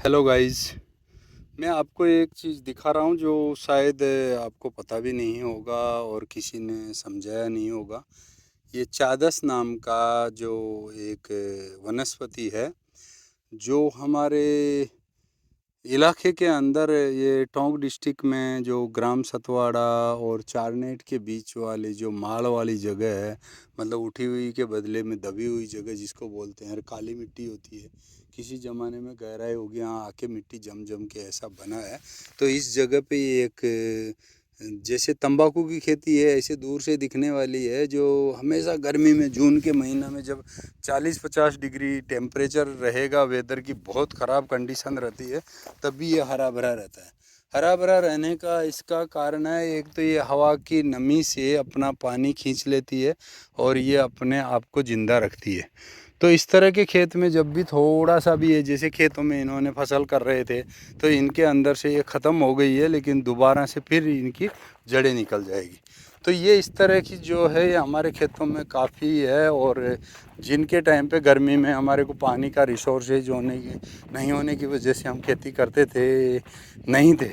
Hello guys. मैं आपको एक चीज़ दिखा रहा हूँ जो शायद आपको पता भी नहीं होगा और किसी ने समझाया नहीं होगा। ये चादस नाम का जो एक वनस्पति है, जो हमारे इलाके के अंदर, ये टोंक डिस्ट्रिक्ट में जो ग्राम सतवाड़ा और चारनेट के बीच वाली जो माड़ वाली जगह है, मतलब उठी हुई के बदले में दबी हुई जगह जिसको बोलते हैं, काली मिट्टी होती है। किसी ज़माने में गहराई होगी, यहाँ आके मिट्टी जम जम के ऐसा बना है। तो इस जगह पे एक जैसे तंबाकू की खेती है, ऐसे दूर से दिखने वाली है, जो हमेशा गर्मी में जून के महीना में जब 40-50 डिग्री टेम्परेचर रहेगा, वेदर की बहुत ख़राब कंडीशन रहती है, तब भी ये हरा भरा रहता है। हरा भरा रहने का इसका कारण है, एक तो ये हवा की नमी से अपना पानी खींच लेती है और ये अपने आप को ज़िंदा रखती है। तो इस तरह के खेत में जब भी थोड़ा सा भी है, जैसे खेतों में इन्होंने फसल कर रहे थे, तो इनके अंदर से ये ख़त्म हो गई है, लेकिन दोबारा से फिर इनकी जड़ें निकल जाएगी। तो ये इस तरह की जो है, ये हमारे खेतों में काफ़ी है। और जिनके टाइम पे गर्मी में हमारे को पानी का रिसोर्सेज नहीं होने की वजह से हम खेती करते थे नहीं थे,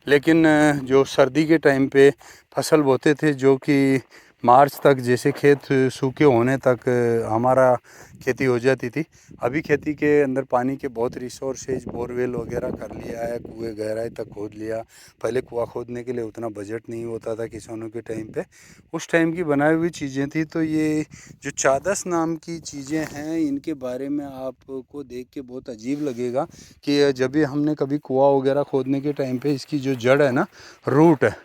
लेकिन जो सर्दी के टाइम पे फसल बोते थे, जो कि मार्च तक, जैसे खेत सूखे होने तक हमारा खेती हो जाती थी। अभी खेती के अंदर पानी के बहुत रिसोर्सेज, बोरवेल वगैरह कर लिया है, कुएं गहराई तक खोद लिया। पहले कुआं खोदने के लिए उतना बजट नहीं होता था किसानों के टाइम पे, उस टाइम की बनाई हुई चीज़ें थी। तो ये जो चादस नाम की चीज़ें हैं, इनके बारे में आपको देख के बहुत अजीब लगेगा कि जब भी हमने कभी कुआं वगैरह खोदने के टाइम पे इसकी जो जड़ है ना, रूट है,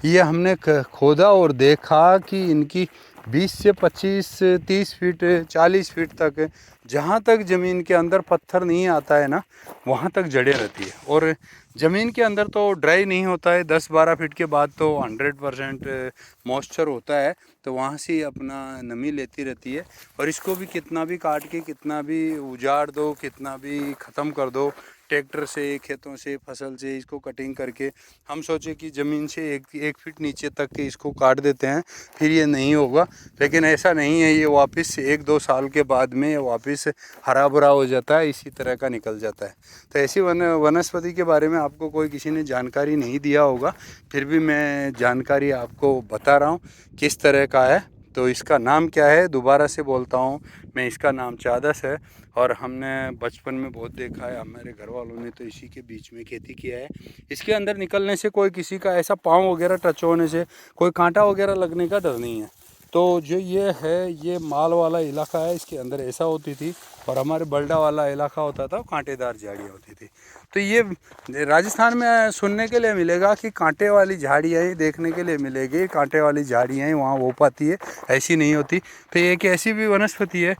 ये हमने खोदा और देखा कि इनकी 20 से 25 30 फीट 40 फीट तक, जहाँ तक ज़मीन के अंदर पत्थर नहीं आता है ना, वहाँ तक जड़ें रहती है। और ज़मीन के अंदर तो ड्राई नहीं होता है, 10-12 फीट के बाद तो 100% मॉइस्चर होता है, तो वहाँ से अपना नमी लेती रहती है। और इसको भी कितना भी काट के, कितना भी उजाड़ दो, कितना भी ख़त्म कर दो, ट्रैक्टर से, खेतों से, फसल से इसको कटिंग करके, हम सोचे कि ज़मीन से एक फीट नीचे तक के इसको काट देते हैं, फिर ये नहीं होगा, लेकिन ऐसा नहीं है। ये वापस 1-2 साल के बाद में वापस हरा भरा हो जाता है, इसी तरह का निकल जाता है। तो ऐसी वनस्पति के बारे में आपको कोई किसी ने जानकारी नहीं दिया होगा, फिर भी मैं जानकारी आपको बता रहा हूँ किस तरह का है। तो इसका नाम क्या है, दोबारा से बोलता हूँ मैं, इसका नाम चादस है। और हमने बचपन में बहुत देखा है, हमारे घर वालों ने तो इसी के बीच में खेती किया है। इसके अंदर निकलने से कोई किसी का ऐसा पाँव वगैरह टच होने से, कोई कांटा वगैरह लगने का डर नहीं है। तो जो ये है, ये माल वाला इलाका है, इसके अंदर ऐसा होती थी। और हमारे बल्डा वाला इलाका होता था, कांटेदार झाड़ियाँ होती थी। तो ये राजस्थान में सुनने के लिए मिलेगा कि कांटे वाली झाड़ियाँ ही देखने के लिए मिलेगी, कांटे वाली झाड़ियाँ ही वहाँ हो पाती है, ऐसी नहीं होती। तो ये एक ऐसी भी वनस्पति है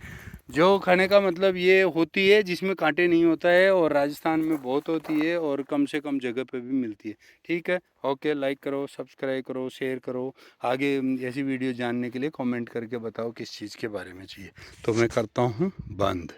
जो खाने का मतलब ये होती है जिसमें कांटे नहीं होता है, और राजस्थान में बहुत होती है और कम से कम जगह पे भी मिलती है। ठीक है, ओके, लाइक करो, सब्सक्राइब करो, शेयर करो। आगे ऐसी वीडियो जानने के लिए कमेंट करके बताओ किस चीज़ के बारे में चाहिए। तो मैं करता हूँ बंद।